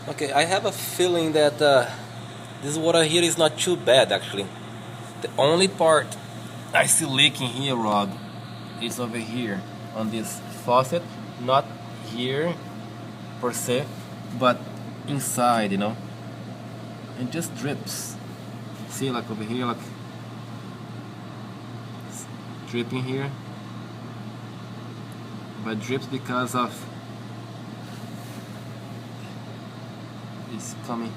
Okay, I have a feeling that this water here is not too bad actually. The only part I see leaking here, Rob, is over here on this faucet. Not here per se, but inside, you know. It just drips. See, like over here, like it's dripping here. But drips because of it's coming